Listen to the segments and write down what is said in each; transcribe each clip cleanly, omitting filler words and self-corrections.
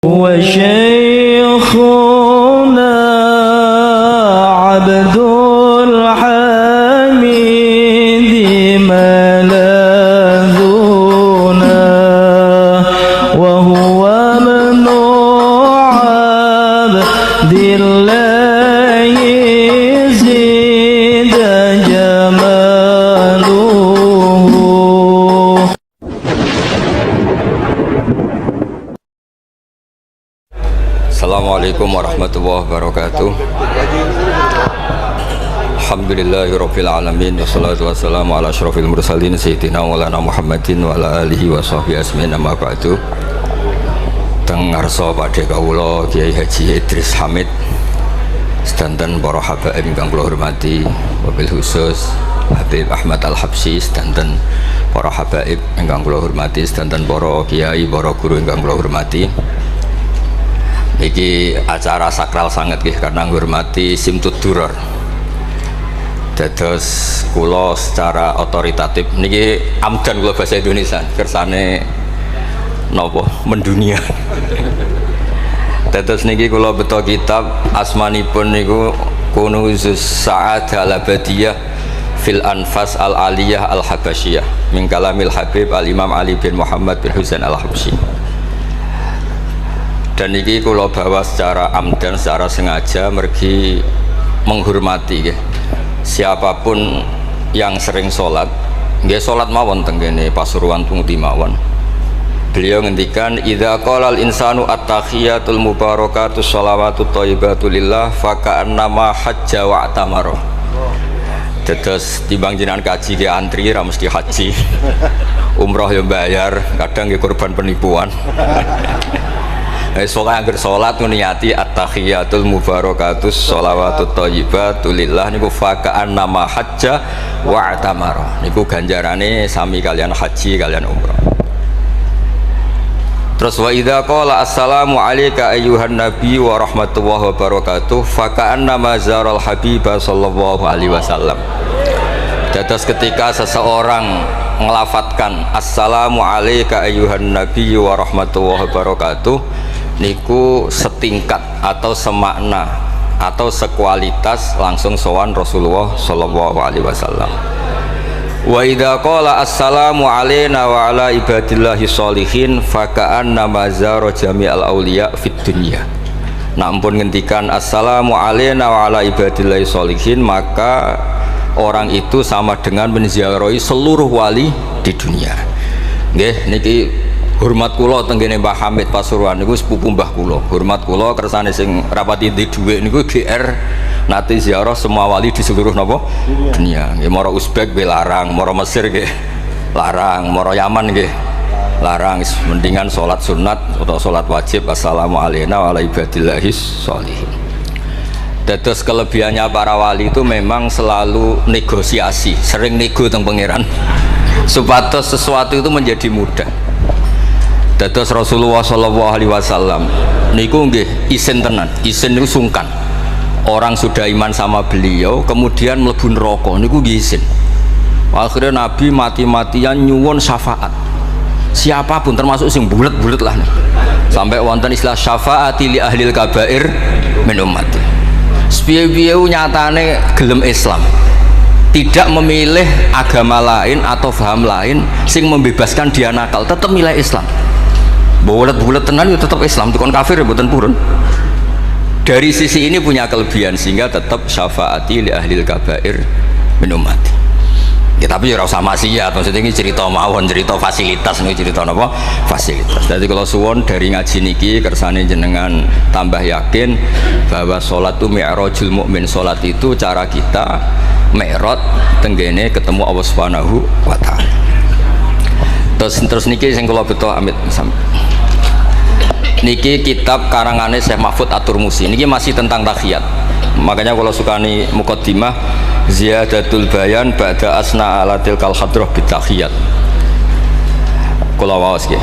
وشيخنا عبد الحميد ملاذنا وهو ابن عبد الله زيد جماله. Assalamualaikum warahmatullahi wabarakatuh. Alhamdulillahirabbil alamin wassalatu wassalamu ala asyrofil mursalin sayyidina maulana Muhammadin wa ala alihi wa sahbihi asmin amma ba'du. Teng ngarsa padhe kawula Kiai Haji Idris Hamid sedanten para habaib ingkang kula hormati, wabil khusus Habib Ahmad Al-Habsyi sedanten para habaib ingkang kula hormati, sedanten para kiai, para guru ingkang kula hormati. Iki acara sakral sangat nggih karena menghormati Simtud Duror. Dados kula secara otoritatif niki amdan kula bahasa Indonesia kersane napa mendunia. Dados niki kula beto kitab asmanipun niku Kunuzus Sa'adah Al-Abadiyah fil Anfas Al-Aliyah Al-Habasyiyah min kalamil Habib Al-Imam Ali bin Muhammad bin Husain Al-Habsyi. Dan ini kalau bawa secara amdan, secara sengaja mergi menghormati siapapun yang sering sholat nggih sholat mawon tenggene Pasuruan Tungti mawon. Beliau ngendikan idza qala al insanu at-tahiyatul mubarakatus shalawatut thayyibatu lillah fa ka'annama hajja wa atamara. Dados timbang jenengan kaji ke antri ra mesti haji. Umroh yang bayar, kadang nggih korban penipuan. Soalnya agar sholat niati at-tahiyatul mubarakatus sholawatut thayyibatu lillah niku faka'an nama hajja wa atamara niku ganjarane sami kalian haji kalian umrah. Terus wa idza qala assalamu alayka ayyuhan nabi wa rahmatullahi wa barakatuh faka'an nama zaral habibah sallallahu alaihi wasallam. Dados ketika seseorang ngelafatkan assalamu alayka ayyuhan nabi wa rahmatullahi wa barakatuh niku setingkat atau semakna atau sekualitas langsung sowan Rasulullah sallallahu alaihi wasallam. Wa idza qala assalamu alaina wa ala ibadillahi sholihin faka'anna mazara jami'al auliya fid dunya. Nah ampun ngendikan assalamu alaina wa ala ibadillahi sholihin maka orang itu sama dengan menziarahi seluruh wali di dunia. Nggih niki hormat kula tenggene Mbah Hamid Pasuruan niku sepupu mbah kula. Hormat kula kersane sing rapati di dhuwit niku GR nate ziarah semua wali di seluruh napa dunia. Nggih mara Uzbek nggih larang, mara Mesir nggih larang, mara Yaman nggih larang. Mendingan salat sunat atau salat wajib assalamu alayna wa ala ibadillahis sholihin. Dados kelebihannya para wali itu memang selalu negosiasi, sering nego teng pangeran supados sesuatu itu menjadi mudah. Dados Rasulullah sallallahu alaihi wasallam niku nggih isin tenan, isin niku sungkan. Orang sudah iman sama beliau kemudian mlebu neraka niku nggih isin. Akhirnya Nabi mati-matian nyuwun syafaat. Siapapun termasuk sing bulet-bulet lah. Sampai wonten istilah syafaati li ahlil kabair min ummati. Sepiye-piye nyatane gelem Islam. Tidak memilih agama lain atau paham lain sing membebaskan dia nakal, tetap milih Islam. Bulet-bulet tenan itu tetap Islam, tukon kafir ya mboten purun. Dari sisi ini punya kelebihan sehingga tetap syafaati li ahlil kabair min ummati. Ya tapi ya ora usah maksiat, maksudnya ini cerita mawon, cerita fasilitas ini cerita napa? Fasilitas. Jadi kalau suwon dari ngaji niki kersane jenengan tambah yakin bahwa salat itu mi'rajul mukmin, salat itu cara kita mi'raj tenggene ketemu Allah Subhanahu wa taala. Terus niki sing kula beto amit niki kitab karangane Syekh Mahfud At-Turmusi niki masih tentang tahiyat. Makanya kalau sukani muqaddimah ziyadatul bayan ba'da asna ala tilkal hadrah bitahiyat. Kula waos nggih.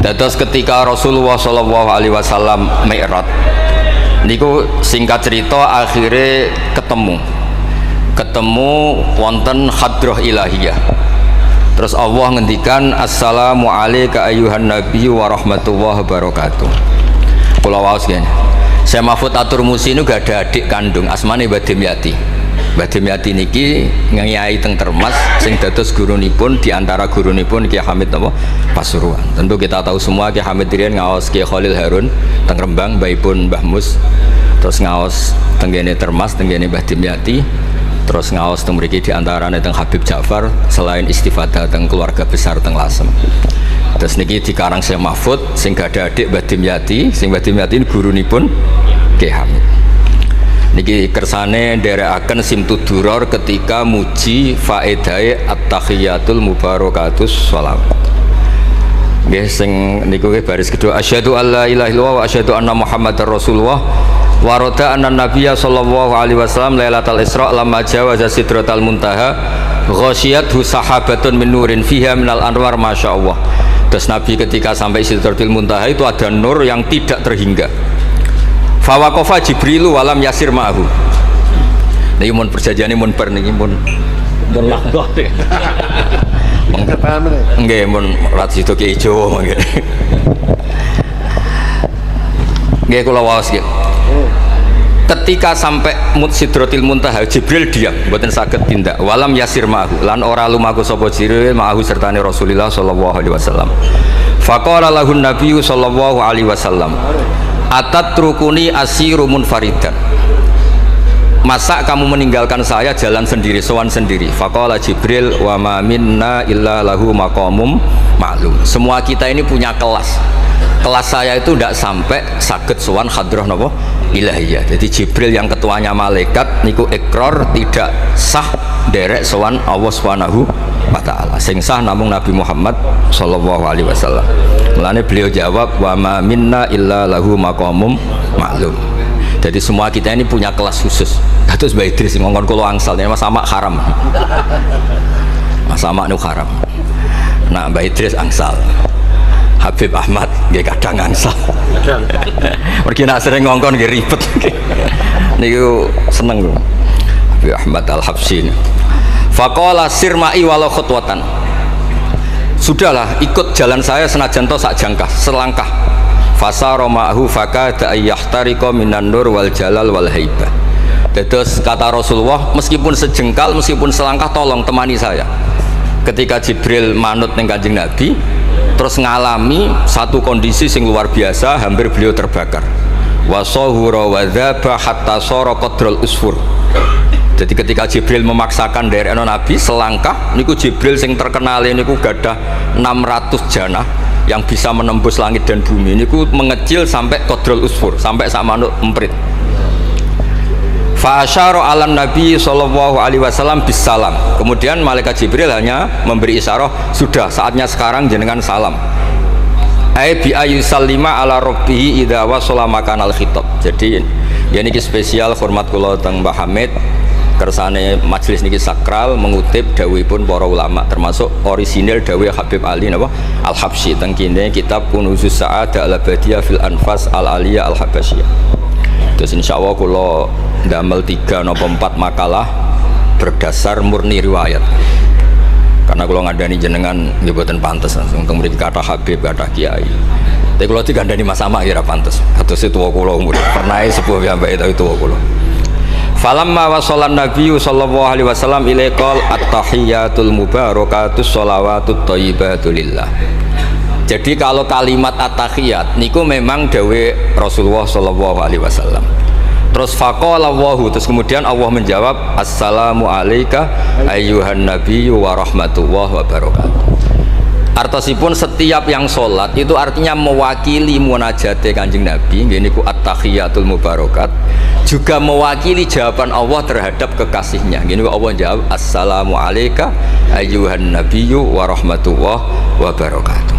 Dados ketika Rasulullah sallallahu alaihi wasallam mi'raj niku singkat cerita akhirnya ketemu wonten hadrah ilahiyah. Terus Allah ngendikan assalamu alayka ayyuhan nabi wa rahmatullahi wabarakatuh. Kula waos gini. Syekh Mahfud At-Turmusi ini gak ada adik kandung, asmane Mbah Dimyati. Mbah Dimyati niki ngiyai teng Termas sing dados gurunipun di antara gurunipun Ki Hamid napa Pasuruan. Tentu kita tahu semua Ki Hamid riyen ngaos Ki Khalil Harun teng Rembang, mbaipun Mbah Mus. Terus ngaos teng kene Termas, teng kene Mbah Dimyati. Terus ngaos teng mriki di antarane teng Habib Ja'far, selain istifadah teng keluarga besar teng Lasem. Terus niki dikarang Syekh Mahfud sing gak ada adik Mbah Dimyati, sing Mbah Dimyati ini gurunipun Ki Hamid. Niki kersane nderekaken Simtud Duror ketika muji faedahe at-tahiyatul mubarakatus sholawat. Nggih sing niku baris kedua asyhadu alla ilaha illallah wa asyhadu anna muhammadar rasulullah wa rada anna nabiyya sallallahu alaihi wasallam lailatul isra lamma jawaza sidratal muntaha ghasyiyathu sahabatun min nurin fiha minal anwar masyaallah. Terus Nabi ketika sampai Sidratul Muntaha itu ada nur yang tidak terhingga. Fawaqafa Jibrilu walam yasir ma'ahu. Niki mun perjanjiane mun bar niki mun lakoh. Nggih mun rat situ Ki Jawa mangke. Nggih kula waos nggih. Ketika sampai Sidratul Muntaha Jibril diam, mboten saged tindak. Walam yasir ma'ahu lan ora lumaku sapa Jibril ma'ahu sertane Rasulullah sallallahu alaihi wasallam. Faqala lahu Nabi sallallahu alaihi wasallam, "Atatrukuni asiru munfaridan." Masa kamu meninggalkan saya jalan sendiri, sowan sendiri? Faqala Jibril, "Wa ma minna illa lahu maqamum ma'lum." Semua kita ini punya kelas. Kelas saya itu tidak sampai saged sowan hadrah napa ilahiyah. Jadi Jibril yang ketuanya malaikat niku ikrar tidak sah derek sowan Allah Subhanahu wa taala. Sing sah namung Nabi Muhammad sallallahu alaihi wasallam. Mulane beliau jawab wa ma minna illa lahu maqamum ma'lum. Jadi semua kita ini punya kelas khusus. Kados Mbah Idris ngongkon kula angsal Mas Samak haram. Mas Samak nu haram. Nah Mbah Idris angsal. Habib Ahmad nggih kadang angsal. Mergi nak sering ngongkon nggih ribet. Niku seneng lho. Habib Ahmad Al-Habsyi. Faqala sirma'i walau khutwatan. Sudahlah, ikut jalan saya senajan to sak jangkah, selangkah. Fasara ma'hu fakada ayyahtariqa minan nur wal jalal wal haibah. Terus kata Rasulullah, meskipun sejengkal, meskipun selangkah tolong temani saya. Ketika Jibril manut ning Kanjeng Nabi, terus ngalami satu kondisi sing luar biasa, hampir beliau terbakar. Wasahura wa dzaba hatta sara qadrul usfur. Jadi ketika Jibril memaksakan dari Nabi selangkah, niku Jibril sing terkenal niku gadah 600 janah yang bisa menembus langit dan bumi. Niku mengecil sampai qadrul usfur, sampai sama emprit. Fa asyara 'alan Nabi sallallahu alaihi wasallam bisalam. Kemudian malaikat Jibril hanya memberi isyarah, sudah saatnya sekarang jenengan salam. Ai bi ayusallima ala rabbih idza wasala makanal khitab. Jadi ya niki spesial hormat kula teng Mbah Hamid kersane majelis niki sakral mengutip dawuhipun para ulama termasuk orisinil dawuh Habib Ali napa Al-Habsyi teng kene kitab Kunuzus Sa'adah Al-Abadiyah fil Anfas Al-Aliyah Al-Habasyiyah. Terus insyaallah kula ndamel 3 napa 4 makalah berdasar murni riwayat. Karena kalau ngandani jenengan nggih boten pantes langsung mriki kata Habib kata Kiai. Tapi kalau digandani Mas Sama kira pantes. Kados tuwa kula umur pernah sepuh piyambake tapi tuwa kula. Falamma wasallan Nabi sallallahu alaihi wasallam ilaikal at-tahiyatul mubarakatus sholawatut thayyibatu lillah. Jadi kalau kalimat at-tahiyat niku memang dawe Rasulullah sallallahu alaihi wasallam. Terus faqala Allahu, terus kemudian Allah menjawab assalamu alayka ayyuhan nabiyyu wa rahmatullahi wa barakatuh. Artosipun setiap yang sholat itu artinya mewakili munajate Kanjeng Nabi, niku at-tahiyatul mubarakat, juga mewakili jawaban Allah terhadap kekasihnya. Gini Allah jawab assalamu alayka ayyuhan nabiyyu wa rahmatullahi wa barakatuh.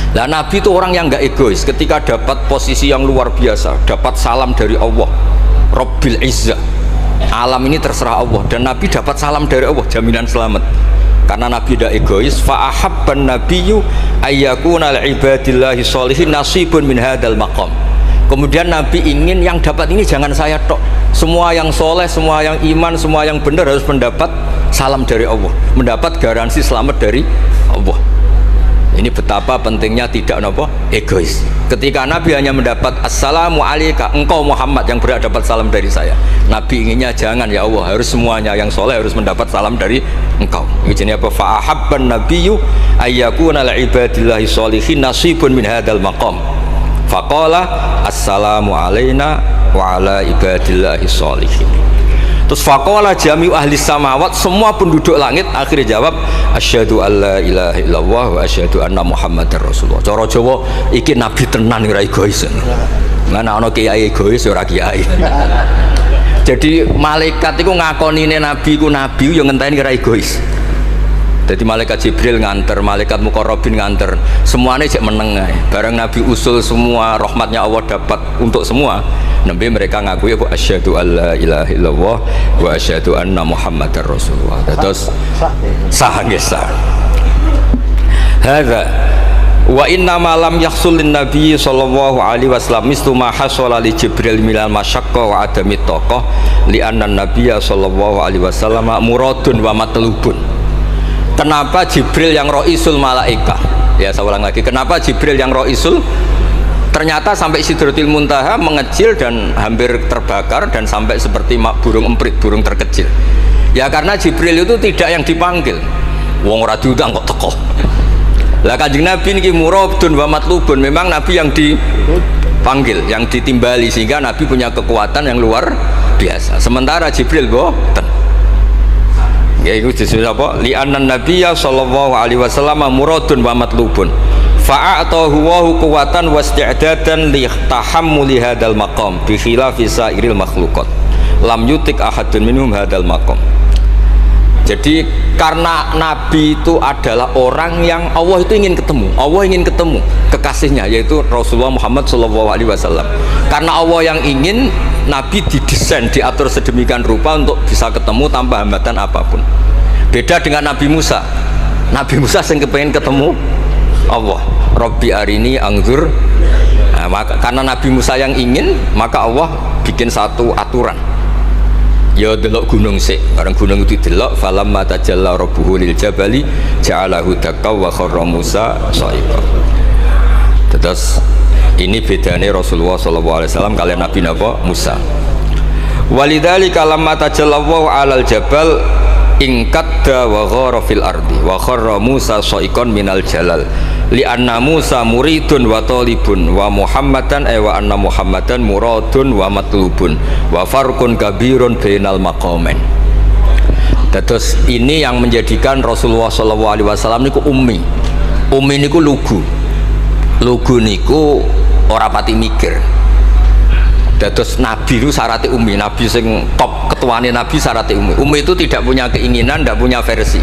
Lah Nabi itu orang yang enggak egois. Ketika dapat posisi yang luar biasa, dapat salam dari Allah Rabbil Izzah, alam ini terserah Allah, dan Nabi dapat salam dari Allah, jaminan selamat. Karena Nabi tidak egois. Fa ahabban nabiyyu ayyakuna li'ibadillahi sholihin nasibun min hadzal maqam. Kemudian Nabi ingin yang dapat ini jangan saya tok, semua yang soleh, semua yang iman, semua yang benar harus mendapat salam dari Allah, mendapat garansi selamat dari Allah. Ini betapa pentingnya tidak nopo egois. Ketika Nabi hanya mendapat assalamu alaika, engkau Muhammad yang berhak dapat salam dari saya. Nabi inginnya jangan, ya Allah, harus semuanya yang soleh harus mendapat salam dari engkau. Ini apa? Fa'ahabban nabiyyu ayyakuna li'ibadillahi sholihin nasibun min hadzal maqam. Faqala assalamu alaina wa ala ibadillahi sholihin. Terus faqala jami'u ahli samawat, semua penduduk langit akhirnya jawab asyhadu alla ilaha illallah wa asyhadu anna muhammadar rasulullah. Cara Jawa iki nabi tenan ora egois. Mana ana kiai egois ora kiai. Jadi malaikat iku ngakonine nabi ku nabi yo ngenteni ora egois. Jadi malaikat Jibril nganter, malaikat Muqarrabin nganter, semuanya cek meneng ae. Bareng Nabi usul semua rahmatnya Allah dapat untuk semua. Nabi mereka ngakui bahwa asyhadu alla ilaha illallah wa asyhadu anna muhammadar rasulullah. Terus sah nggih sah. Hadza wa inna ma lam yahsul lin nabi sallallahu alaihi wasallam mislu ma hasala li Jibril minal masyaqqa wa adami taqah li anna nabiyya sallallahu alaihi wasallam muradun wa matlubun. Kenapa Jibril yang roisul malaika? Ya saya ulang lagi. Kenapa Jibril yang roisul? Ternyata sampai Sidratil Muntaha mengecil dan hampir terbakar dan sampai seperti burung emprit, burung terkecil. Ya karena Jibril itu tidak yang dipanggil. Wong ora diundang kok teko. Lah Kanjeng Nabi niki muradun wa matlubun. Memang Nabi yang dipanggil, yang ditimbali sehingga Nabi punya kekuatan yang luar biasa. Sementara Jibril boten. Ya itu disebut apa? Li'annan nabiyya sallallahu alaihi wasallam muradun wa matlubun. Fa'atahu wa quwwatan wasti'dadan li tahammuli hadzal maqam bi khilafi sairil makhluqat. Lam yutik ahadun minhum hadzal maqam. Jadi karena Nabi itu adalah orang yang Allah itu ingin ketemu. Allah ingin ketemu kekasihnya yaitu Rasulullah Muhammad sallallahu alaihi wasallam. Karena Allah yang ingin, Nabi didesain, diatur sedemikian rupa untuk bisa ketemu tanpa hambatan apapun. Beda dengan Nabi Musa. Nabi Musa yang kepengen ketemu Allah. Rabbi arini angzur. Nah, karena Nabi Musa yang ingin, maka Allah bikin satu aturan. Ya delok gunung sik, bareng gunung itu delok falamma tajalla rabbuhu lil jabali ja'alahu dakka wa kharra Musa sha'iqa. Terus ini bedanya Rasulullah SAW kalian Nabi Musa. Walidzalika lamma tajallallahu 'alal jabal ingkadda wa ghara fil ardi wa kharra Musa sha'iqan minal jalal li anna Musa muridun wa talibun wa Muhammadan wa anna Muhammadan muradun wa matlubun wa farqun kabirun bainal maqamain. Terus ini yang menjadikan Rasulullah SAW niku ummi. Ummi niku lugu. Lugu niku ora pati mikir. Terus Nabi itu syaratnya ummi. Nabi sing top ketuane Nabi syaratnya ummi. Ummi itu tidak punya keinginan, tidak punya versi.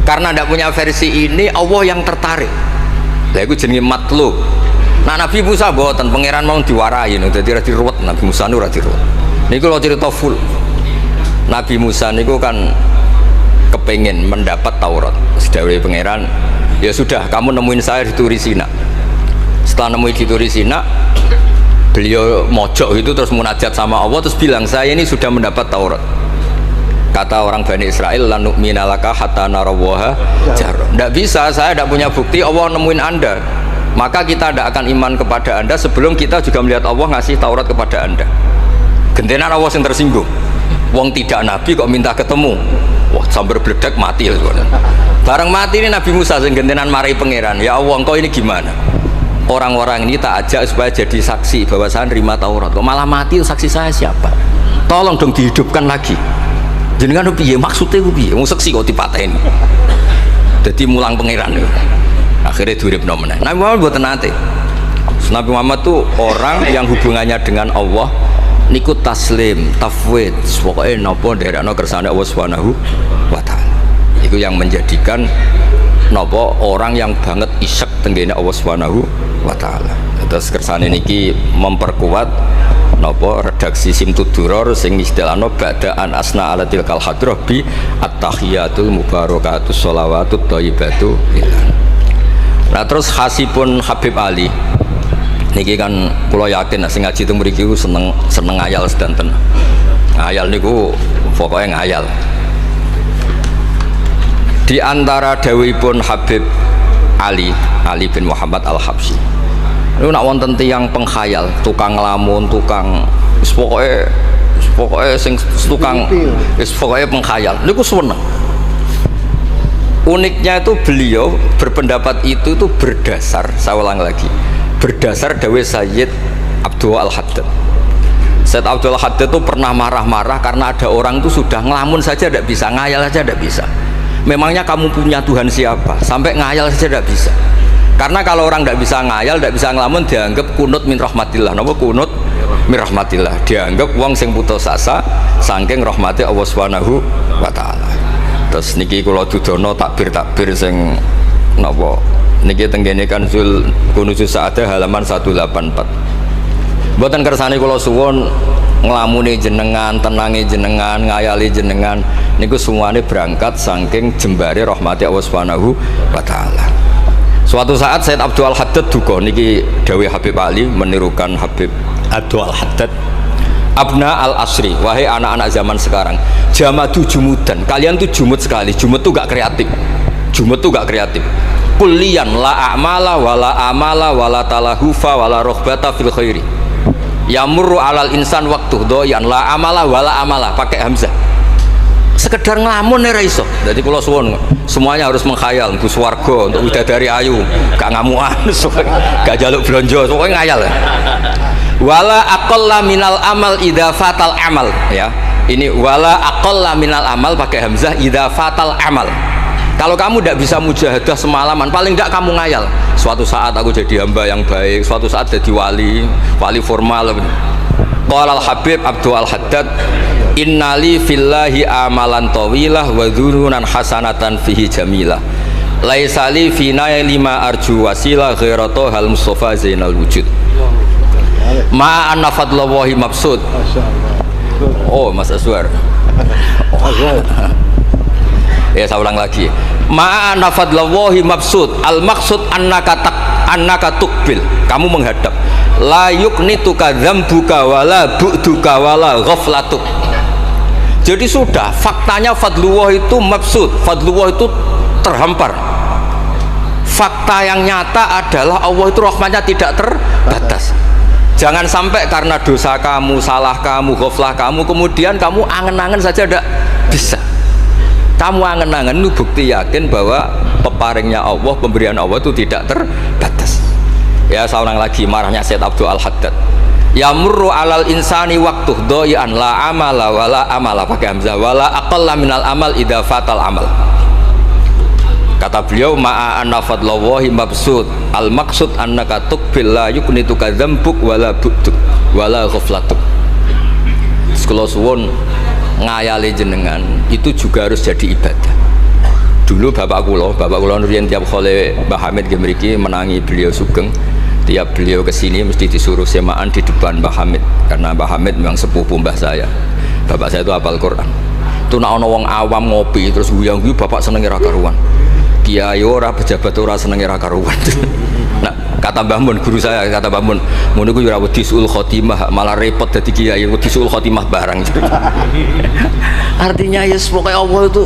Karena tidak punya versi ini Allah yang tertarik. Lah iku jenenge matlub. Nah Nabi Musa boten pangeran mau diwarai no, dadi ora diruwet Nabi Musa ora diruwet. Niku kalau cerita full. Nabi Musa niku kan kepengen mendapat Taurat. Sedawuhe pangeran, ya sudah kamu nemuin saya di Turi Sina. Setelah nemuin di Turi Sina, beliau mojok itu terus munajat sama Allah terus bilang saya ini sudah mendapat Taurat. Kata orang Bani Israel lan nu'mina laka hatta narawaha jar. Tidak bisa, saya tidak punya bukti Allah nemuin Anda. Maka kita tidak akan iman kepada Anda sebelum kita juga melihat Allah ngasih Taurat kepada Anda. Gentenan Allah yang tersinggung. Wong tidak Nabi kok minta ketemu. Wah, sambar bledek mati ya. Bareng mati ini Nabi Musa yang gentenan marahi pangeran. Ya Allah, engkau ini gimana? Orang-orang ini tak ajak supaya jadi saksi bahwa saya nerima Taurat. Kok malah mati saksi saya siapa? Tolong dong dihidupkan lagi. Jenengan piye maksudnya piye? Wong seksi kok dipateni. Dadi mulang pangeran lho. Akhirnya duripno meneh. Nabi Muhammad mboten nate. Nabi Muhammad tuh orang yang hubungannya dengan Allah niku taslim, tafwid, pokoke napa nderekno kersane Allah Subhanahu wa taala. Iku yang menjadikan napa orang yang banget isyek tenggene Allah Subhanahu wa taala. Terus kersane niki memperkuat napa redaksi Simtud Duror sing istilahno ba'daan asna ala tilkal hadrah bi at-tahiyatul mubarakatus sholawatut thayyibatu. Nah terus khasipun Habib Ali niki kan kula yakin sing ngaji teng mriki seneng ngayal sedanten. Ngayal niku pokoke ngayal. Di antara dawuhipun Habib Ali bin Muhammad Al-Habsyi. Niku nak wonten tiyang pengkhayal, tukang ngelamun, tukang pokoknya sing tukang pokoknya pengkhayal. Niku seneng. Uniknya itu beliau berpendapat itu berdasar, saya ulang lagi, berdasar dawuh Sayyid Abdul Al-Haddad. Sayyid Abdul Al-Haddad itu pernah marah-marah karena ada orang itu sudah ngelamun saja tidak bisa, ngayal saja tidak bisa. Memangnya kamu punya Tuhan siapa? Sampai ngayal saja tidak bisa. Karena kalau orang tidak bisa ngayal, tidak bisa ngelamun, dianggap kunut min rahmatillah. Napa kunut min rahmatillah? Dianggap wong sing putus asa saking rahmati Allah Subhanahu wa taala. Terus niki kula dudono takbir sing napa niki tenggene Kanzul Kunuzus Sa'adah halaman 184. Mboten kersane kula suwun nglamune jenengan, tenange jenengan, ngayali jenengan niku semuanya berangkat saking jembare rahmati Allah Subhanahu wa taala. Suatu saat Sayyid Abdul Al-Haddad duka niki dawuh Habib Ali menirukan Habib Abdul Al-Haddad. Abna al-asri, wahai anak-anak zaman sekarang, jamadu jumudan, kalian tuh jumud sekali. Jumud tuh gak kreatif, jumud tuh gak kreatif. Kullian la a'mala wala amala wala talahufa wala rohbata fil khairi yamurru alal insan waktu doyan la amala wala amala, pakai hamzah. Sekedar ngelamun ora iso. Jadi kula suwun semuanya harus menghayal untuk swarga, untuk widadari ayu, gak ngamuan, gak jaluk blonjo, pokoknya ngayal. Wala aqalla minal amal idza fatal amal, ya. Ini wala aqalla minal amal pakai hamzah idza fatal amal. Kalau kamu tidak bisa mujahadah semalaman, paling tidak kamu ngayal. Suatu saat aku jadi hamba yang baik, suatu saat jadi wali formal. Qala al-Habib Abdul Al-Haddad, innali fillahi amalan tawilah wa dhununan hasanatan fihi jamilah. Laisali fina lima arju wasilah ghairatu hal Mustafa Zainal Wujud. Ma anna fadlallahi mabsud. Oh, Mas Aswar. Ya, saya ulang lagi. Ma anna fadlallahi mabsud. Al maksud annaka tuqbil. Kamu menghadap. La yuknituka dzambuka wala bu'duka wala ghaflatuk. Jadi sudah faktanya fadlullah itu mabsud, fadlullah itu terhampar. Fakta yang nyata adalah Allah itu rahmatnya tidak terbatas. Jangan sampai karena dosa kamu, salah kamu, ghaflah kamu, kemudian kamu angen-angen saja tidak bisa. Kamu angen-angen itu bukti yakin bahwa peparingnya Allah, pemberian Allah itu tidak terbatas. Ya, saya ulang lagi marahnya Sayyid Abdul Al-Haddad. Yamurru alal insani waktu doyan la amala wala amala pakai hamzah wala aqalla minal amal idza fatal amal. Kata beliau ma'a anna fadlallahi mabsud al maksud annaka tuqbil la yuknituka dzambuk wala bu'duk wala ghaflatuk. Sekolah suwun ngayali jenengan itu juga harus jadi ibadah. Dulu bapak kula riyen tiap khole Mbah Hamid nggih mriki menangi beliau sugeng. Tiap beliau kesini mesti disuruh semaan di depan Mbah Hamid, karena Mbah Hamid memang sepupu mbah saya. Bapak saya itu hafal Quran. Itu nak ono wong awam ngopi terus guyang-guyu bapak senenge ra karuan. Kiai ora, pejabat ora senenge ra karuan. Nah, kata Mbah Mun guru saya, kata Mbah Mun, mun iku ora wedi suul khotimah, malah repot dadi kiai wedi suul khotimah barang. Artinya ya pokoke Allah itu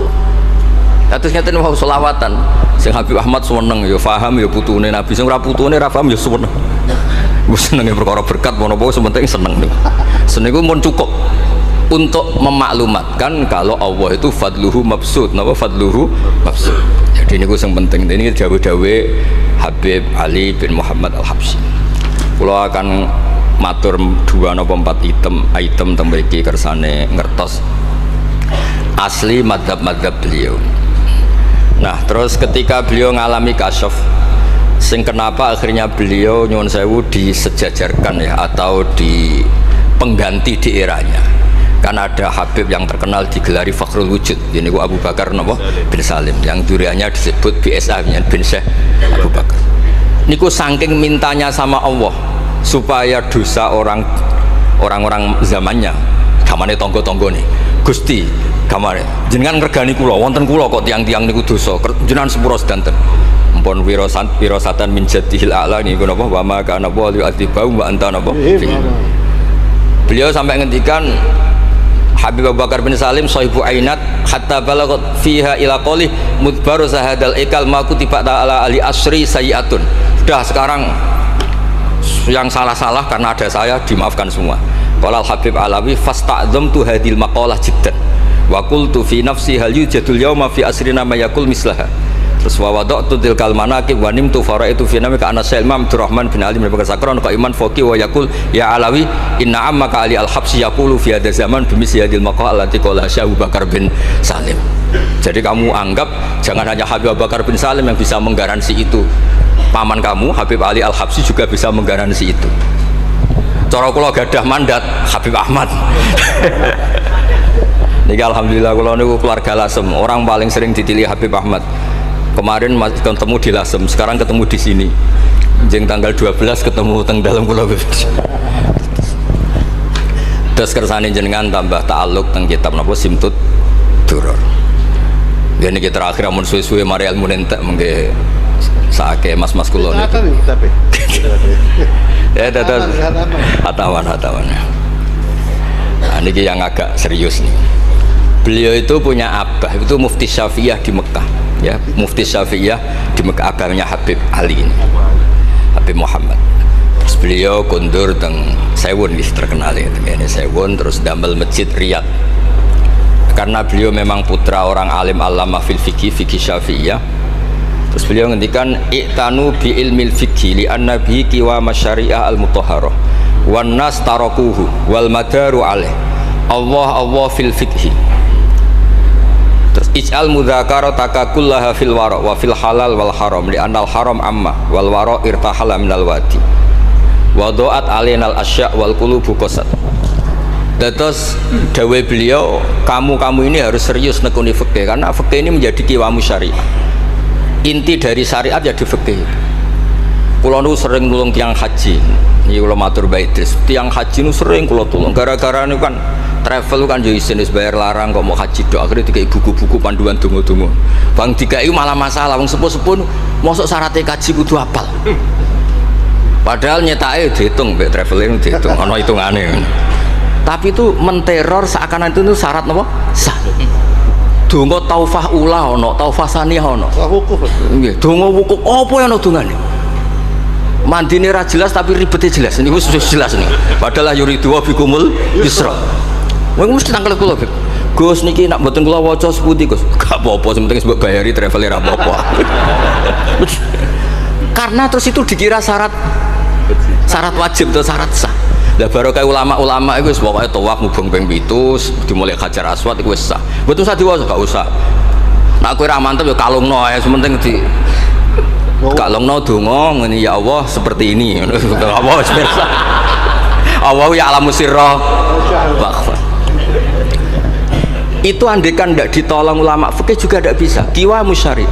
terus ngeten mau selawatan. Sing Habib Ahmad seneng ya paham ya putune Nabi, sing ora putune ra paham ya seneng. Wis senenge perkara berkat menapa sementing seneng niku. Seneng iku mun cukup untuk memaklumatkan kalau Allah itu fadluhu mabsud. Napa fadluhu mabsud. Jadi niku sing penting. Ini dawuh-dawuh Habib Ali bin Muhammad Al-Habsyi. Kula akan matur 2 napa 4 item teng mriki kersane ngertos asli madzhab-madzhab beliau. Nah, terus ketika beliau ngalami kasyaf, sing kenapa akhirnya beliau nyuwun sewu disejajarkan ya, atau di pengganti di eranya. Kan ada Habib yang terkenal digelari Fakhrul Wujud, ini Abu Bakar bin Salim, yang duriannya disebut BSA bin Syekh Abu Bakar. Niku saking mintanya sama Allah supaya dosa orang-orang zamannya, kamane tonggo-tonggo nih, Gusti kamare jenengan ngregani kula wonten kula kok tiang-tiang niku dosa jenengan sepuro sedanten mpun wirasatan min jadihil a'la niku napa wa ma kana wa yu'adzibahum wa anta napa. Beliau sampai ngendikan Habib Abu Bakar bin Salim sahibu ainat hatta balagot fiha ila qoli mudbaru sahadal ikal maku tiba ta'ala ali asri sayiatun. Sudah sekarang yang salah-salah karena ada saya dimaafkan semua. Qala Habib Alawi fasta'dzamtu hadil maqalah jiddan wa qultu fi nafsi hal yujadul yawma fi asrina ma yaqul mislaha. Terus wa wada'tu tilkal manaqib wa nimtu faraitu fi namika ana Syekh Imam Abdurrahman bin Ali bin Bakar Sakron qaiman faqih wa yaqul ya Alawi inna ammaka Ali al-Habsyi yaqulu fi hadha zaman bimisli hadil maqal allati qala Syekh Abu Bakar bin Salim. Jadi kamu anggap jangan hanya Habib Abu Bakar bin Salim yang bisa menggaransi itu. Paman kamu Habib Ali al-Habsyi juga bisa menggaransi itu. Cara kula gadah mandat Habib Ahmad. Niki alhamdulillah kula niku keluarga Lasem, orang paling sering ditilih Habib Ahmad. Kemarin ketemu di Lasem, sekarang ketemu di sini. Jeng tanggal 12 ketemu teng dalam kula. Terus kersane jenengan tambah ta'alluq teng kitab napa Simtud Duror. Ya niki terakhir amun suwe-suwe mari ilmu entek mengke saake mas-mas kula niku. Ya dados hatawan. Nah, niki yang agak serius nih. Beliau itu punya abah, itu Mufti Syafi'iyah di Mekah, ya, Mufti Syafi'iyah di Mekah, abahnya Habib Ali ini, Habib Muhammad. Terus beliau kondur teng Sewon, terkenal ya, ini Sewon, terus damel masjid Riyadh. Karena beliau memang putra orang alim alama fil fikih Syafi'iyah. Terus beliau ngendikan iktanu bi ilmil fikih li anna bihi qiwa masyari'ah al mutahharah wan nas tarakuhu wal madaru alaih Allah fil fikhi. Terus ij'al mudzakarata kullaha fil wara wa fil halal wal haram li anal haram amma wal wara irtahala minal wadi wa do'at alainal asya' wal qulubu qasad. Terus dawe beliau, kamu ini harus serius nekuni fikih karena fikih ini menjadi kiwamu syariah. Inti dari syariat ya di fikih. Kula nu sering nulung tiang haji. Iki kula matur Mbak Idris, tiang haji nu sering kula tulung gara-gara niku kan travel kan yo isin wis bayar larang kok mau haji dok, akhirnya dikai buku-buku panduan donga-donga. Bang dikai malah masalah wong sepuh-sepuh mosok syaratnya kaji kudu apal. Padahal nyetake dihitung mbek traveling dihitung ana hitungane. Tapi itu menteror seakan itu syarat napa? Sah. Donga taufah ula ana, taufah saniyah ana. Wukuf. Nggih, donga wukuf apa yang ana dongane? Mandine ra jelas tapi ribete jelas. Niku sudah jelas nih. Padahal yuridu wa bikumul yusra. Wong mesti tangkel kula, Gus niki nak mboten kula waca sepundi, Gus. Gak apa-apa, sing penting mbok bayari travel ra apa-apa. Karena terus itu dikira syarat wajib atau syarat sah. Lah baru kayak ulama-ulama itu pokoknya tawaf mubeng ping 7 dimulai Hajar Aswad itu wis sah. Mboten usah diwaca, gak usah. Nak kowe ra mantep ya kalungno ae, sementing di kalungno donga ngene ya Allah seperti ini. Apa wis pirsa. Allah ya alamu sirra wa akhfa. Itu andekan tidak ditolong ulama fikih juga tidak bisa. Kiwa musyari.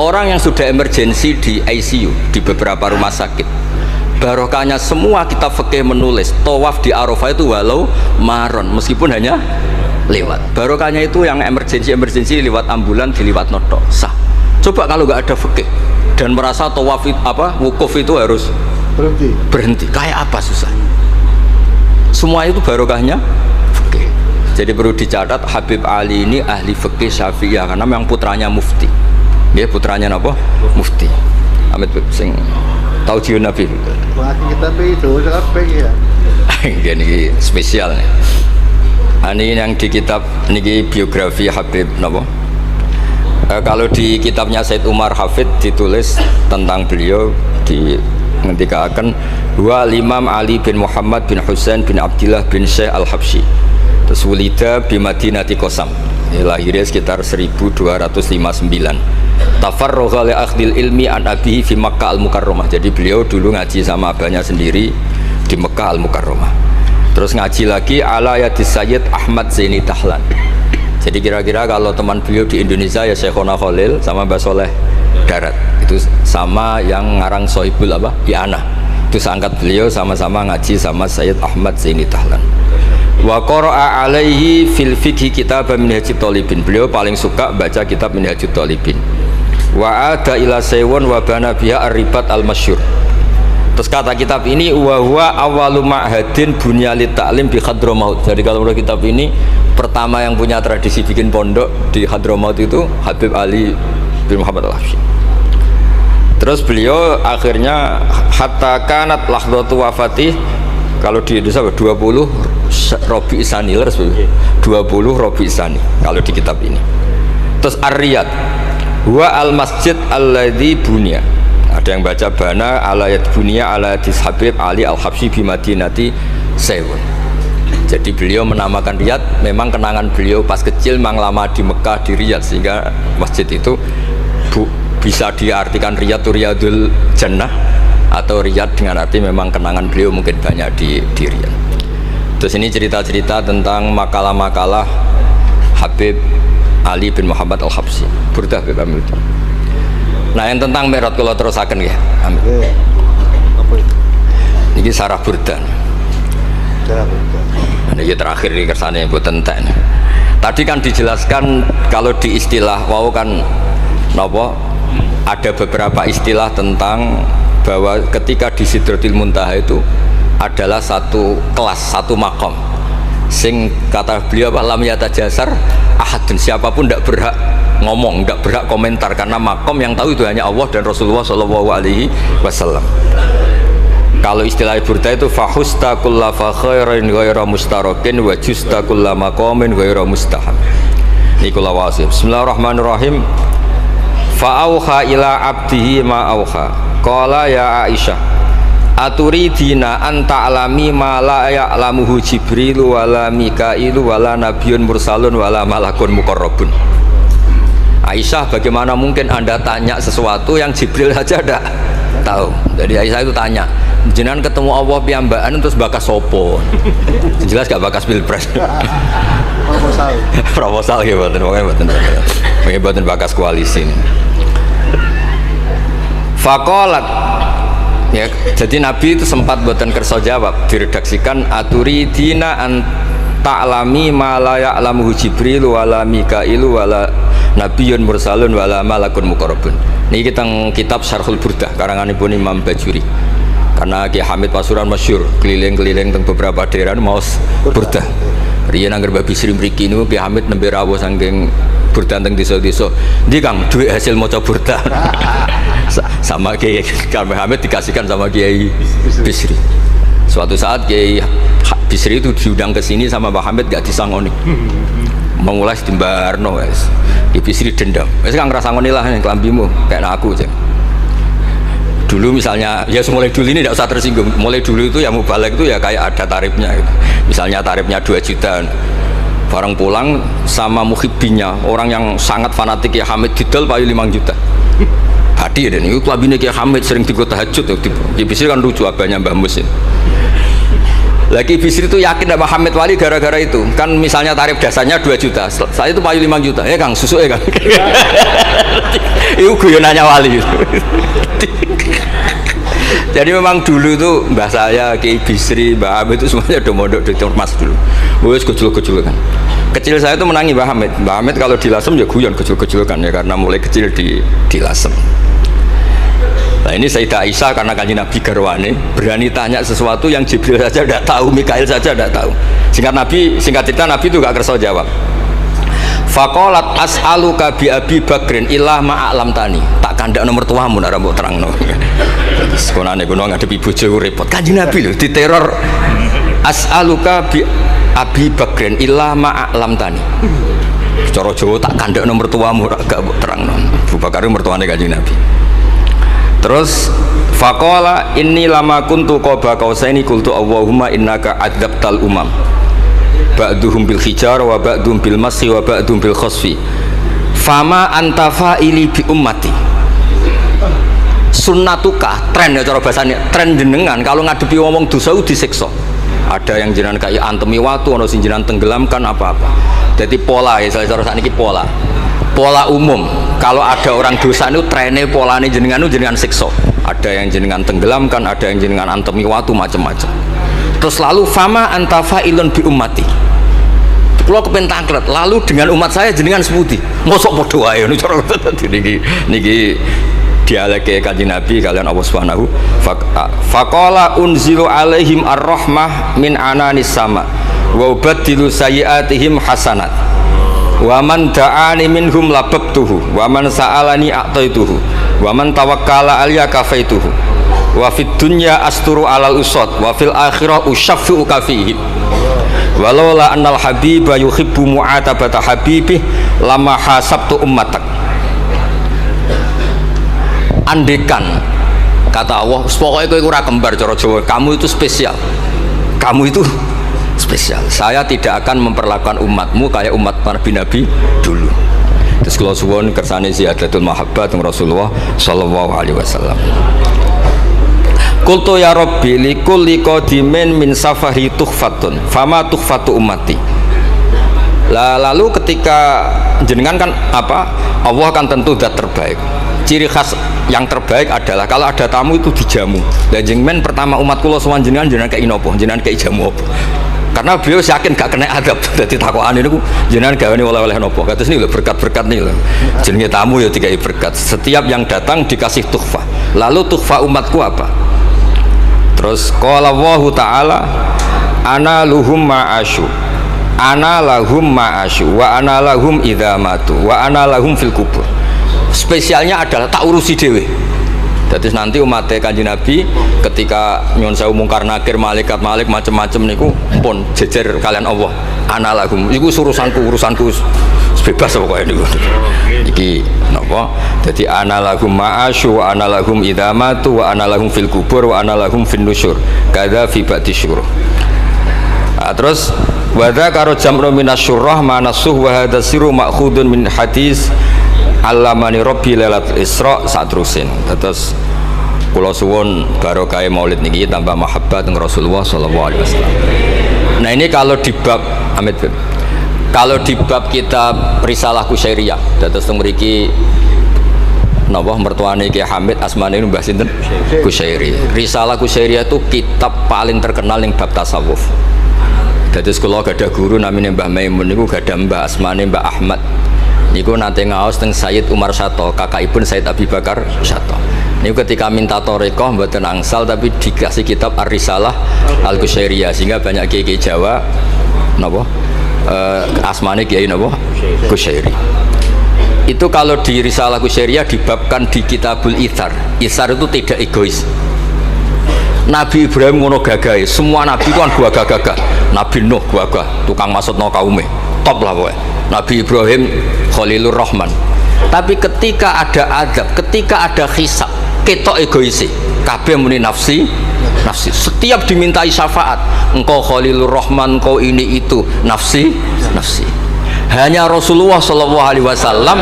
Orang yang sudah emergensi di ICU di beberapa rumah sakit, barokahnya semua kitab fikih menulis tawaf di Arafah itu walau maron meskipun hanya lewat. Barokahnya itu yang emergensi lewat ambulan diliwat notok sah. Coba kalau nggak ada fikih dan merasa tawaf wukuf itu harus berhenti. Kayak apa susah? Semua itu barokahnya fikih. Jadi perlu dicatat Habib Ali ini ahli fikih Syafi'iyah karena memang putranya mufti. Dia putranya apa? Mufti. Amit sing tahu jiun Nabi. Kita itu ya. Ini spesial nih. Ini yang di kitab niki biografi Habib napa? Kalau di kitabnya Said Umar Hafid ditulis tentang beliau di ngendikaken wa Imam Ali bin Muhammad bin Husain bin Abdillah bin Syekh Al-Habsyi. Terus wulida bi Madinati Qasam. Lahirnya sekitar 1259. Tafarragha li akhdil ilmi an abihi fi Makkah Al-Mukarramah. Jadi beliau dulu ngaji sama abahnya sendiri di Mekah Al-Mukarramah. Terus ngaji lagi ala yadis Sayyid Ahmad Zaini Dahlan. Jadi kira-kira kalau teman beliau di Indonesia ya Syekhona Khalil sama Mbah Soleh Darat. Itu sama yang ngarang Sohibul I'anah. Itu seangkat beliau sama-sama ngaji sama Sayyid Ahmad Zaini Dahlan. Wa qara'a alaihi fil fiqhi kitab Minhajut Thalibin. Beliau paling suka baca kitab Minhajut Thalibin. Wa ada ila Sewon wa bana biha ar-ribat al-masyhur. Terus kata kitab ini wa huwa awwalu ma'hadin bunya lit ta'lim bi Hadramaut. Jadi kalau menurut kitab ini pertama yang punya tradisi bikin pondok di Hadramaut itu Habib Ali bin Muhammad Al-Habsyi. Terus beliau akhirnya hatta kanat lahdhatu wafati, kalau di Indonesia 20 Rabi Isani 20 Rabi Isani kalau di kitab ini. Terus Ar-Riyad huwa al-masjid alladzi bunya. Ada yang baca bana alayat bunia alayat Habib Ali Al-Habsyi bi Madinati Sewun. Jadi beliau menamakan Riyadh memang kenangan beliau pas kecil memang lama di Mekah di Riyadh, sehingga masjid itu bisa diartikan Riyadh itu Riyadul Jannah atau Riyadh dengan arti memang kenangan beliau mungkin banyak di Riyadh. Terus ini cerita-cerita tentang makalah-makalah Habib Ali bin Muhammad Al-Habsyi. Burdah Habib Amil. Nah yang tentang Mi'raj kalau terusaken ya. Amin. Apa itu? Ini sarah burdan. Sarah burdan. Ini terakhir di kersane mboten entek. Tadi kan dijelaskan kalau di istilah wau kan napa ada beberapa istilah tentang bahwa ketika di Sidratil Muntaha itu adalah satu kelas, satu makom. Sing kata beliau lam yatajasar ahadun, siapapun tidak berhak ngomong, tidak berhak komentar, karena makom yang tahu itu hanya Allah dan Rasulullah SAW. Kalau istilah burda itu fahusta kulla fa khairin ghaira mustarakin wa justa kulla maqamin ghaira mustahab. Ini kula wasif. Bismillahirrahmanirrahim. Fa auha ila abdihi ma auha. Qala ya Aisyah, aturidina an ta'lami ma la ya'lamuhu Jibril wala Mikailu wala nabiyyun mursalun wala malakun muqarrabun. Aisyah, bagaimana mungkin Anda tanya sesuatu yang Jibril saja tidak tahu? Jadi Aisyah itu tanya, jenengan ketemu Allah piyambakan terus bakas sopo? Jelas gak bakas pilpres. Proposal. Proposal ya mboten bakas koalisi. Faqalat, ya, jadi Nabi itu sempat mboten kersa jawab, diredaksikan aturidina an ta'lami ma la ya'lamuhu Jibril wala Mikailu wala nabiyyun mursalun wala malakun muqarrabun. Niki kita kitab Syarhul Burdah karanganipun Imam Bajuri. Karena Ki Hamid Pasuruan masyhur keliling-keliling teng beberapa daerah maos burdah. Riyen angger Mbah Bisri mriki niku Ki Hamid nembe rawuh saking burdah teng desa-desa. Ndi Kang duit hasil maca burdah. Sama Ki Hamid dikasihkan sama Kiai Bisri. Suatu saat Kiai Bisri itu diundang ke sini sama Mbah Hamid gak disangoni. Mengulas di Mbarno wes. Ki Bisri dendam. Wes Kang ngrasangoni lah ning klambimu kayak aku aja. Dulu misalnya, ya mulai dulu ini tidak usah tersinggung. Mulai dulu itu ya mubalek itu ya kayak ada tarifnya gitu. Misalnya tarifnya 2 juta. Barang pulang sama muhibbinya, orang yang sangat fanatik ya Hamid didol payu 5 juta. Hadi dan itu kelabine Ki Hamid sering digo tahajud. Ki Bisri kan lucu abahnya Mbah Musin. Lagi Bisri itu yakin sama Hamid Wali gara-gara itu. Kan misalnya tarif dasarnya 2 juta. Saya itu payu 5 juta. Ya Kang, susu ya Kang. Itu guyonannya Wali. Jadi memang dulu itu mbah saya, Kiai Bisri, Mbah Hamid itu semuanya udah mondok di Ormas dulu. Wes kecil-kecil kan. Kecil saya itu menangi Mbah Hamid. Mbah Hamid kalau di Lasem ya guyon kecil-kecil kan ya, karena mulai kecil di Lasem. Nah ini Sayyidah Aisyah karena Kanjeng Nabi garwane berani tanya sesuatu yang Jibril saja tidak tahu, Mikail saja tidak tahu. Singkat cerita Nabi itu gak kersa jawab. Faqalat as'aluka bi Abi Bakrin illah ma'alam tani. Tak kandak nomor tuamu nak rambut terangno. Sekonane kono ngadepi bojo repot. Kanjeng Nabi lho diteror. As'aluka bi Abi Bakrin illah ma'alam tani. Cara Jawa tak kandak nomor tuamu gak terangno. Abu Bakar mertuane Kanjeng Nabi. Terus faqala inni lama kuntu qaba qausaini qultu Allahumma innaka adzabtal umam ba'duhum bil hijar wa ba'duhum bil masyi wa ba'duhum bil khasfi fama anta fa'ili bi ummati. Sunnatuka, tren ya cara bahasanya, tren jenengan kalau ngadepi ngomong dosa disiksa. Ada yang jenengan kayak antemi watu, ana sing jenengan tenggelamkan apa-apa. Jadi pola ya cara sakniki pola umum kalau ada orang dosa itu trennya polanya jenengan itu jenengan siksa. Ada yang jenengan tenggelamkan, ada yang jenengan antemi watu, macam-macam. Terus lalu fama anta fa'ilun bi ummati. Kalau kepen tangklet, lalu dengan umat saya jenengan sebuti. Mosok padha wae niku cara niki dialeke kanjeng Nabi kalian Allah Subhanahu faqala unzilu alaihim ar-rahmah min ananis sama wa ubaddilu sayyiatihim hasanat wa man da'ani minhum lababtuhu wa man sa'alani a'taituhu wa man tawakkala alayya kafaituhu wa fid dunya asturu alal usad wa fil akhirah usyaffi'u kafihim walaula annal habiba yuhibbu mu'atabata habibih lama hasabtu ummatak. Andekan kata Allah pokoknya kowe ora kembar cara Jawa, kamu itu spesial, kamu itu spesial, saya tidak akan memperlakukan umatmu kayak umat Nabi dulu. Terus kalau suwun kersane ziyadatul mahabbah teng Rasulullah sallallahu alaihi wasallam. Qultu ya Rabbi likulli qadimin min safari tuhfatun fama tuhfatu ummati. Lalu ketika jenengan kan apa, Allah kan tentu zat terbaik, ciri khas yang terbaik adalah kalau ada tamu itu dijamu. Dan jenengan pertama umat kula sowan jenengan kei nopo, jenengan kei jamu apa? Karena beliau yakin gak kena adab. Dadi takokan niku jenengan gawe oleh-oleh nopo? Kados niku lho berkat-berkat niku lho. Jenenge tamu ya dikai berkat. Setiap yang datang dikasih tuhfah. Lalu tuhfah umatku apa? Terus qala Allahu taala ana luhum ma'asyu ana lahum ma'asyu wa ana lahum idza matu wa ana lahum fil kubur. Spesialnya adalah tak urusi dewe. Jadi nanti umat Kanjeng Nabi ketika nyuwun sewu mungkar nakir malaikat macam-macam niku pun jejer kalian Allah. Ana lahum iku urusanku bebas pokoknya niku. Iki napa? Dadi ana lahum ma'asyu wa ana lahum idza matu wa ana lahum fil kubur wa ana lahum fin nusyur. Kadza fi ba'di syuruh. Terus wadza karo jam'u minasyurrah manasuh wa hadza siru ma'khudun min hadis Allamani Rabbi lailatul Isra satrusin. Terus kula suwun barokah maulid niki tambah mahabbah teng Rasulullah sallallahu alaihi wasallam. Nah ini kalau di bab kalau di bab kitab Risalah Kusyairiyah dados teng mriki napa mertuane Ki Hamid asmane Mbah sinten Kusyairi. Risalah Kusyairiyah itu kitab paling terkenal ning bab tasawuf. Dados kula gadah guru namine Mbah Maimun niku gadah Mbah asmane Mbah Ahmad. Niku nate ngaos teng Sayyid Umar Sato, kakakipun Sayyid Abi Bakar Sato. Niku ketika minta thariqah mboten angsal tapi dikasih kitab Ar-Risalah Al-Kusyairiyah sehingga banyak kiai Jawa napa asmane kiai napa Kusyairi. Itu kalau di Risalah Kusyairiyah dibabkan di Kitabul Itsar. Itsar itu tidak egois. Nabi Ibrahim ngono gagahe, semua nabi kan gua gagah. Nabi Nuh gua tukang maksudno kaume. Top lah pokoknya. Nabi Ibrahim Khalilur Rahman. Tapi ketika ada adab, ketika ada hisab, ketok egoisi, kabeh muni nafsi. Setiap dimintai syafaat, engkau Khalilur Rahman, engkau ini itu, nafsi. Hanya Rasulullah Shallallahu Alaihi Wasallam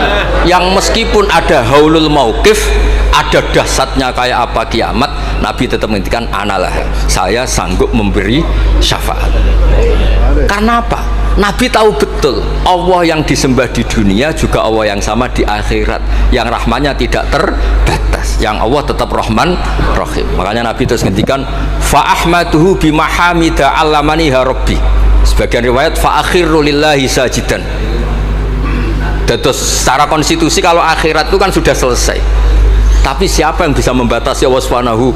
yang meskipun ada haulul mauqif, ada dahsyatnya kayak apa kiamat, Nabi tetap menghentikan analah, saya sanggup memberi syafaat. Karena apa? Nabi tahu betul Allah yang disembah di dunia juga Allah yang sama di akhirat, yang rahmannya tidak terbatas, yang Allah tetap Rahman Rahim. Makanya Nabi terus ngendikan fa ahmaduhu bimahamida allamaniha rabbi. Sebagian riwayat fa akhiru lillahi sajidan. Terus secara konstitusi kalau akhirat itu kan sudah selesai. Tapi siapa yang bisa membatasi Allah Subhanahu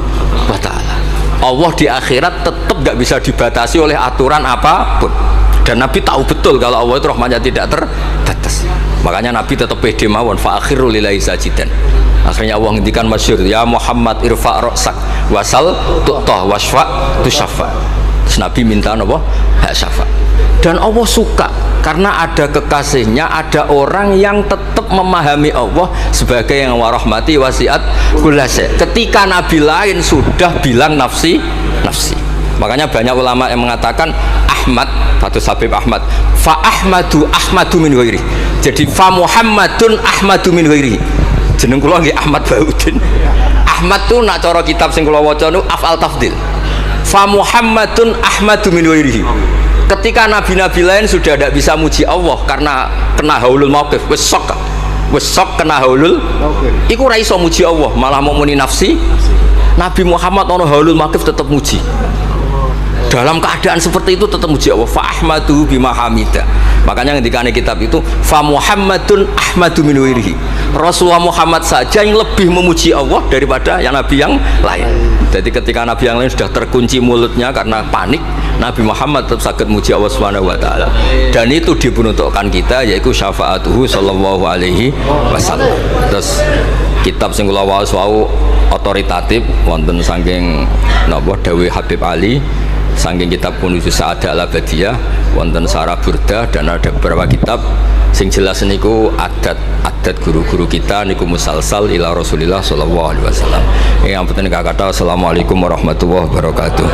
wa taala? Allah di akhirat tetap gak bisa dibatasi oleh aturan apapun. Dan Nabi tahu betul kalau Allah itu rahmatnya tidak terbatas. Makanya Nabi tetap pede mawon fa akhiru lillahi sajidan. Akhirnya Allah ngendikan masyhur ya Muhammad irfa' ra'sak wasal tu'tah wasfa tusaffa. Terus Nabi minta apa? Hak syafaat. Dan Allah suka karena ada kekasihnya, ada orang yang tetap memahami Allah sebagai yang warahmati wasiat kullase. Ketika Nabi lain sudah bilang nafsi. Makanya banyak ulama yang mengatakan Ahmad, Fathus Habib Ahmad, fa Ahmadu min ghairi. Jadi fa Muhammadun Ahmadu min ghairi. Jeneng kula nggih Ahmad Baudin. Ahmad tuh nak cara kitab sing kula waca niku afal tafdil. Fa Muhammadun Ahmadu min ghairihi. Ketika nabi-nabi lain sudah tidak bisa muji Allah karena kena haulul mauqif, wis sok kena haulul. Iku ora iso muji Allah, malah mau muni nafsi. Nabi Muhammad ono haulul mauqif tetap muji. dalam keadaan seperti itu tetap muji Allah. Fa ahmadu bima hamida. Makanya ketika kitab itu fa Muhammadun ahmadu min wirihi. Rasulullah Muhammad saja yang lebih memuji Allah daripada yang nabi yang lain. Jadi ketika nabi yang lain sudah terkunci mulutnya karena panik, Nabi Muhammad tetap sakit muji Allah Subhanahu wa taala. Dan itu diperuntukkan kita, yaitu syafaatuhu sallallahu alaihi wasallam. Terus kitab sing kula waos wau otoritatif wonten saking napa dawuh Habib Ali, saking kitab Kunuzus Sa'adah Al-Abadiyah, wonten Sarah Burdah, dan ada beberapa kitab sing jelas niku adat guru-guru kita niku musalsal ila Rasulillah sallallahu alaihi wasallam. Yang penting kata assalamualaikum warahmatullahi wabarakatuh.